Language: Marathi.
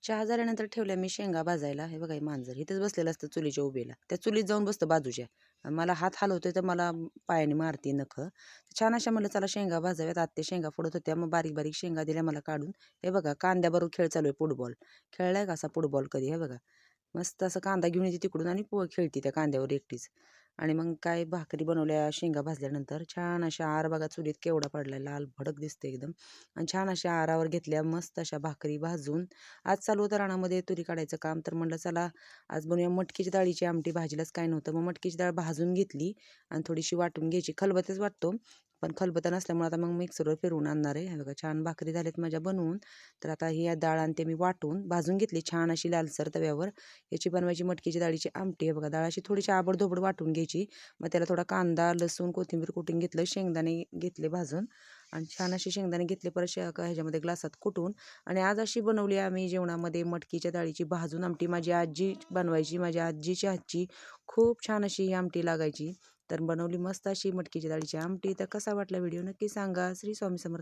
चहा झाल्यानंतर ठेवल्या मी शेंगा भाजायला. हे बघा हे मांजर इथेच बसलेलं असतं चुलीच्या उभेला. त्या चुलीत जाऊन बसतं बाजूच्या. आणि मला हात हलवतोय तर मला पायाने मारते नखं. छान अशा म्हणलं चला शेंगा भाजाव्यात. आत्या शेंगा फोडत होत्या. मग बारीक बारीक शेंगा दिल्या मला काढून. हे बघा कांद्याबरोबर खेळ चालू आहे फुटबॉल. खेळलाय का असा फुटबॉल कधी? हे बघा. मस्त असं कांदा घेऊन येते तिकडून आणि खेळते त्या कांद्यावर एकटीच. आणि मग काय भाकरी बनवल्या शेंगा भाजल्यानंतर छान अशा आर बघा चुलीत केवढा पडलाय लाल भडक दिसते एकदम. आणि छान अशा आरावर घेतल्या मस्त अशा भाकरी भाजून. आज चालू होतं रानामध्ये तुरी काढायचं काम, तर म्हणलं चला आज बनवूया मटकीच्या डाळीची आमटी. भाजीलाच काय नव्हतं, मग मटकीची डाळ भाजून घेतली आणि थोडीशी वाटून घ्यायची. खलबत्याच वाटतो, पण खलबत्ता नसल्यामुळे आता मग मिक्सरवर फिरवून आणणार आहे. हे बघा छान भाकरी झाल्यात माझ्या बनवून. तर आता ही डाळ आणि ते मी वाटून भाजून घेतली छान अशी लालसर तव्यावर. याची बनवायची मटकीची डाळीची आमटी. हे बघा डाळ अशी थोडीशी आबडधोबड वाटून घ्यायची. मग त्याला थोडा कांदा लसूण कोथिंबीर कुटून घेतलं, शेंगदाणे घेतले भाजून आणि छान असे शेंगदाणे घेतले परत ह्याच्यामध्ये ग्लासात कुटून. आणि आज अशी बनवली आम्ही जेवणामध्ये मटकीच्या डाळीची भाजून आमटी. माझी आजी बनवायची, माझ्या आजीची हातची खूप छान अशी ही आमटी लागायची. तर बनवली मस्त अशी मटकीच्या डाळीची आमटी. तर कसा वाटला व्हिडिओ नक्की सांगा. श्री स्वामी समर्थ.